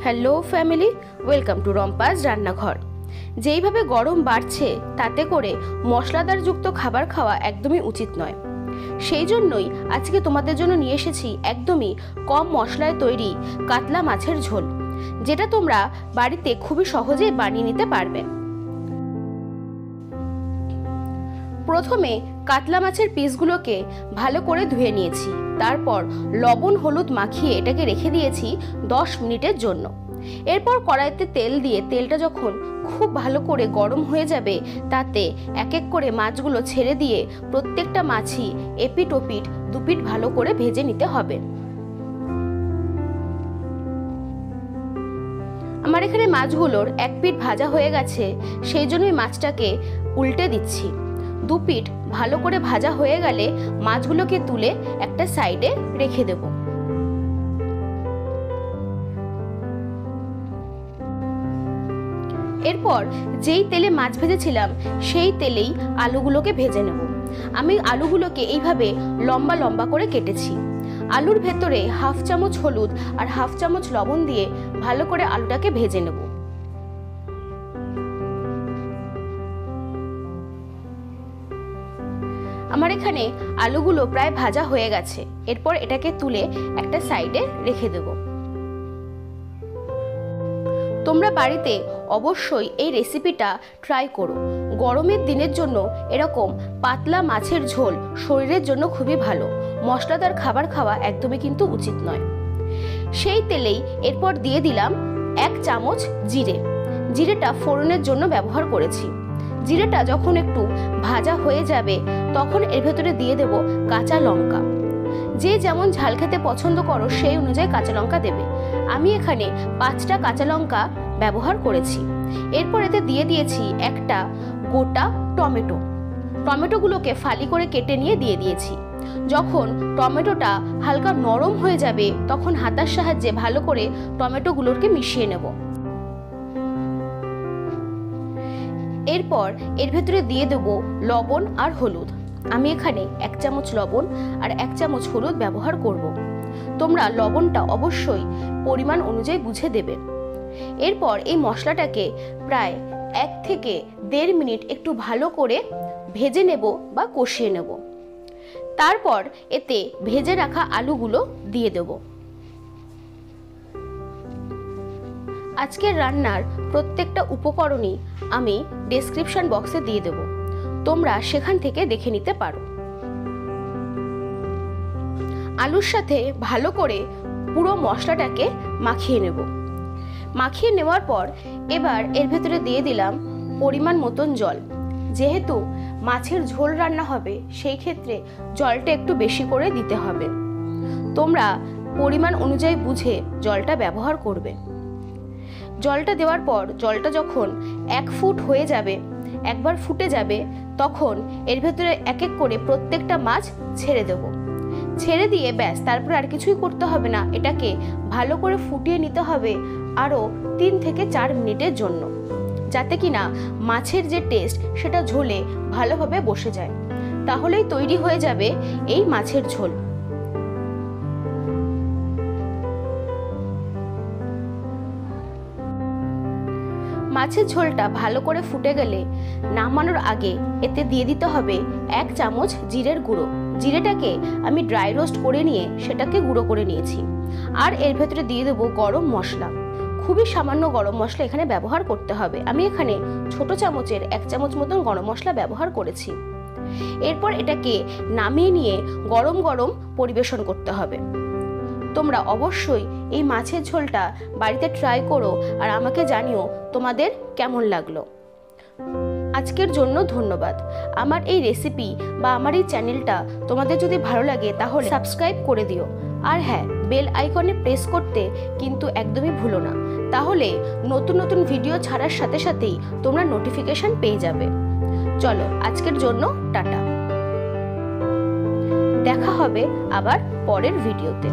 Hello family, welcome to রম্পাস রান্নাঘর। যেইভাবে গরম বাড়ছে তাতে করে মশলাদার যুক্ত খাবার খাওয়া একদমই উচিত নয়। সেই জন্যই আজকে তোমাদের জন্য নিয়ে এসেছি একদমই কম মশলায় তৈরি কাতলা মাছের ঝোল, যেটা তোমরা বাড়িতে খুবই সহজেই বানিয়ে নিতে পারবে। প্রথমে কাতলা মাছের পিসগুলোকে ভালো করে ধুয়ে নিয়েছি, তারপর লবণ হলুদ মাখিয়ে এটাকে রেখে দিয়েছি 10 মিনিটের জন্য। এরপর কড়াইতে তেল দিয়ে তেলটা যখন খুব ভালো করে গরম হয়ে যাবে তাতে এক এক করে মাছগুলো ছেড়ে দিয়ে প্রত্যেকটা মাছই এপিট ওপিট দুপিট ভালো করে ভেজে নিতে হবে। আমার এখানে মাছগুলোর এক পিঠ ভাজা হয়ে গেছে, সেই জন্যই মাছটাকে উল্টে দিচ্ছি। দু পিঠ ভালো করে ভাজা হয়ে গেলে মাছগুলোকে তুলে একটা সাইডে রেখে দেব। এরপর যেই তেলে মাছ ভেজেছিলাম সেই তেলেই আলুগুলোকে ভেজে নেব। আমি আলুগুলোকে এইভাবে লম্বা লম্বা করে কেটেছি। আলুর ভেতরে হাফ চামচ হলুদ আর হাফ চামচ লবণ দিয়ে ভালো করে আলুটাকে ভেজে নেব। আমার এখানে আলুগুলো প্রায় ভাজা হয়ে গেছে। এরপর এটাকে তুলে একটা সাইডে রেখে দেব। তোমরা বাড়িতে অবশ্যই এই রেসিপিটা ট্রাই করো। গরমের দিনের জন্য এরকম পাতলা মাছের ঝোল শরীরের জন্য খুবই ভালো। মশলাদার খাবার খাওয়া একদমই কিন্তু উচিত নয়। সেই তেলেই এরপর দিয়ে দিলাম 1 চামচ জিরে। জিরেটা ফোড়নের জন্য ব্যবহার করেছি। জিরেটা যখন একটু ভাজা হয়ে যাবে তখন এর ভেতরে দিয়ে দেব কাঁচা লঙ্কা। যে যেমন ঝাল খেতে পছন্দ করো সেই অনুযায়ী কাঁচা লঙ্কা দেবে। আমি এখানে 5টা কাঁচা লঙ্কা ব্যবহার করেছি। এরপর এতে দিয়ে দিয়েছি একটা গোটা টমেটো। টমেটোগুলোকে ফালি করে কেটে নিয়ে দিয়ে দিয়েছি। যখন টমেটোটা হালকা নরম হয়ে যাবে তখন হাতার সাহায্যে ভালো করে টমেটোগুলোকে মিশিয়ে নেব। এরপর এর ভেতরে দিয়ে দেব লবণ আর হলুদ। আমি এখানে 1 চামচ লবণ আর 1 চামচ হলুদ ব্যবহার করব। তোমরা লবণটা অবশ্যই পরিমাণ অনুযায়ী বুঝে দেবে। এরপর এই মশলাটাকে প্রায় 1 থেকে 1.5 মিনিট একটু ভালো করে ভেজে নেব বা কষিয়ে নেব। তারপর এতে ভেজে রাখা আলুগুলো দিয়ে দেব। আজকের রান্নার প্রত্যেকটা উপকরণই আমি ডেসক্রিপশন বক্সে দিয়ে দেব, তোমরা সেখান থেকে দেখে নিতে পারো। আলুর সাথে ভালো করে পুরো মশলাটাকে মাখিয়ে নেব। মাখিয়ে নেওয়ার পর এবার এর ভেতরে দিয়ে দিলাম পরিমাণ মতন জল। যেহেতু মাছের ঝোল রান্না হবে সেই ক্ষেত্রে জলটা একটু বেশি করে দিতে হবে। তোমরা পরিমাণ অনুযায়ী বুঝে জলটা ব্যবহার করবে। জলটা দেওয়ার পর জলটা যখন 1 ফুট হয়ে যাবে, একবার ফুটে যাবে, তখন এর ভেতরে এক এক করে প্রত্যেকটা মাছ ছেড়ে দেব। ছেড়ে দিয়ে ব্যাস, তারপরে আর কিছুই করতে হবে না। এটাকে ভালো করে ফুটিয়ে নিতে হবে আরও 3 থেকে 4 মিনিটের জন্য, যাতে কিনা মাছের যে টেস্ট সেটা ঝোলে ভালোভাবে বসে যায়। তাহলেই তৈরি হয়ে যাবে এই মাছের ঝোল। মাছের ঝোলটা ভালো করে ফুটে গেলে নামানোর আগে এতে দিয়ে দিতে হবে 1 চামচ জিরের গুঁড়ো। জিরেটাকে আমি ড্রাই রোস্ট করে নিয়ে সেটাকে গুঁড়ো করে নিয়েছি। আর এর ভেতরে দিয়ে দেবো গরম মশলা। খুবই সামান্য গরম মশলা এখানে ব্যবহার করতে হবে। আমি এখানে ছোট চামচের 1 চামচ মতন গরম মশলা ব্যবহার করেছি। এরপর এটাকে নামিয়ে নিয়ে গরম গরম পরিবেশন করতে হবে। তোমরা অবশ্যই এই মাছের ঝোলটা বাড়িতে ট্রাই করো আর আমাকে জানিও তোমাদের কেমন লাগলো। আজকের জন্য ধন্যবাদ। আমার এই রেসিপি বা আমার এই চ্যানেলটা তোমাদের যদি ভালো লাগে তাহলে সাবস্ক্রাইব করে দিও। আর হ্যাঁ, বেল আইকনে প্রেস করতে কিন্তু একদমই ভুলো না, তাহলে নতুন নতুন ভিডিও ছাড়ার সাথে সাথেই তোমরা নোটিফিকেশন পেয়ে যাবে। চলো আজকের জন্য টাটা। দেখা হবে আবার পরের ভিডিওতে।